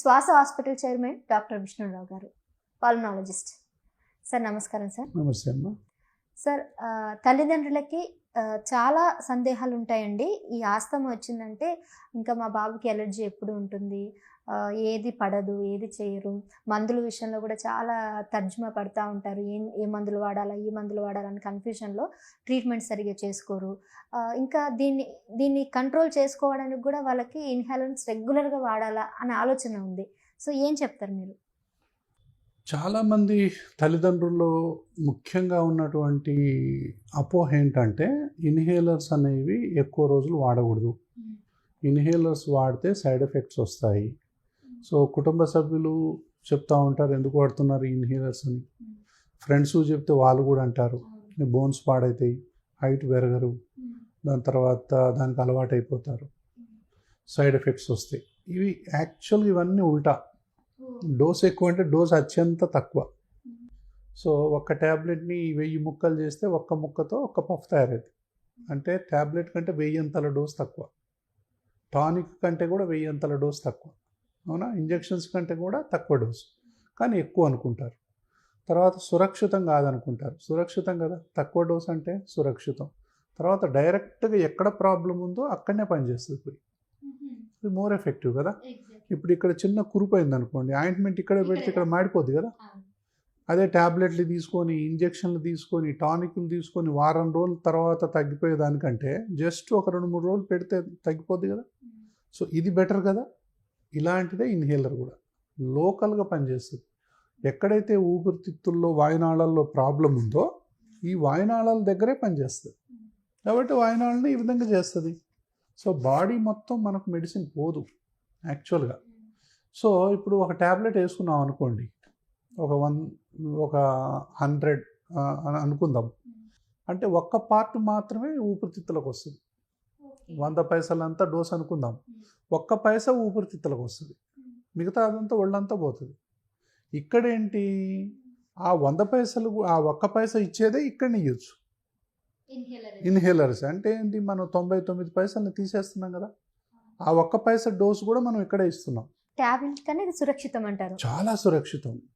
శ్వాస hospital chairman doctor Vishnu Rao గారు, pulmonologist. Sir నమస్కారం సార్. నమస్తే అమ్మా. సార్, తల్లిదండ్రులకి చాలా సందేహాలు ఉంటాయండి. ఈ ఆస్తమా వచ్చిందంటే ఇంకా మా బాబుకి ఎలర్జీ ఎప్పుడు ఉంటుంది, ఏది పడదు, ఏది చేయరు. మందుల విషయంలో కూడా చాలా తర్జుమా పడతా ఉంటారు. ఏ మందులు వాడాలా, ఈ మందులు వాడాలని కన్ఫ్యూషన్లో ట్రీట్మెంట్ సరిగ్గా చేసుకోరు. ఇంకా దీన్ని కంట్రోల్ చేసుకోవడానికి కూడా వాళ్ళకి ఇన్హేలర్స్ రెగ్యులర్గా వాడాలా అనే ఆలోచన ఉంది. సో ఏం చెప్తారు మీరు? చాలామంది తల్లిదండ్రుల్లో ముఖ్యంగా ఉన్నటువంటి అపోహ ఏంటంటే ఇన్హేలర్స్ అనేవి ఎక్కువ రోజులు వాడకూడదు, ఇన్హేలర్స్ వాడితే సైడ్ ఎఫెక్ట్స్ వస్తాయి. సో కుటుంబ సభ్యులు చెప్తూ ఉంటారు ఎందుకు వాడుతున్నారు ఇన్హేలర్స్ అని. ఫ్రెండ్స్ చెప్తే వాళ్ళు కూడా అంటారు బోన్స్ పాడవుతాయి, హైట్ పెరగరు, దాని తర్వాత దానికి అలవాటు అయిపోతారు, సైడ్ ఎఫెక్ట్స్ వస్తాయి. ఇవి యాక్చువల్గా ఇవన్నీ ఉల్టా. డోస్ ఎక్కువ అంటే డోస్ అత్యంత తక్కువ. సో ఒక్క ట్యాబ్లెట్ని 1000 ముక్కలు చేస్తే ఒక్క ముక్కతో ఒక్క పఫ్ తయారైంది. అంటే ట్యాబ్లెట్ కంటే 1000 అంతల డోస్ తక్కువ, టానిక్ కంటే కూడా 1000 అంతల డోస్ తక్కువ, అవునా. ఇంజెక్షన్స్ కంటే కూడా తక్కువ డోస్, కానీ ఎక్కువ అనుకుంటారు. తర్వాత సురక్షితం కాదనుకుంటారు. సురక్షితం కదా, తక్కువ డోస్ అంటే సురక్షితం. తర్వాత డైరెక్ట్గా ఎక్కడ ప్రాబ్లం ఉందో అక్కడనే పనిచేస్తుంది పోయి, ఇది మోర్ ఎఫెక్టివ్ కదా. ఇప్పుడు ఇక్కడ చిన్న కురుపోయింది అనుకోండి, ఆయింట్మెంట్ ఇక్కడ పెడితే ఇక్కడ మాడిపోద్ది కదా. అదే ట్యాబ్లెట్లు తీసుకొని, ఇంజెక్షన్లు తీసుకొని, టానిక్లు తీసుకొని వారం రోజుల తర్వాత తగ్గిపోయేదానికంటే జస్ట్ ఒక 2-3 రోజులు పెడితే తగ్గిపోద్ది కదా. సో ఇది బెటర్ కదా. ఇలాంటిదే ఇన్హేలర్ కూడా లోకల్గా పనిచేస్తుంది. ఎక్కడైతే ఊపిరితిత్తుల్లో వాయునాళాల్లో ప్రాబ్లం ఉందో ఈ వాయునాళాల దగ్గరే పనిచేస్తుంది కాబట్టి వాయునాళాన్ని ఈ విధంగా చేస్తుంది. సో బాడీ మొత్తం మనకు మెడిసిన్ పోదు యాక్చువల్గా. సో ఇప్పుడు ఒక ట్యాబ్లెట్ వేసుకున్నాం అనుకోండి, ఒక 100 అని అనుకుందాం, అంటే ఒక్క పార్ట్ మాత్రమే ఊపిరితిత్తులకు వస్తుంది. 100 పైసలంతా డోస్ అనుకుందాం, ఒక్క పైసా ఊపిరితిత్తులకు వస్తుంది, మిగతా అదంతా ఒళ్ళంతా పోతుంది. ఇక్కడేంటి, ఆ 100 పైసలు ఆ ఒక్క పైసా ఇచ్చేదే ఇక్కడ ఇవ్వచ్చు. ఇన్హేలర్స్ అంటే ఏంటి, మనం 99 పైసలను తీసేస్తున్నాం కదా, ఆ ఒక్క పైసా డోసు కూడా మనం ఇక్కడే ఇస్తున్నాం. ట్యాబ్లెట్ కన్నా ఇది సురక్షితం అంటారు? చాలా సురక్షితం.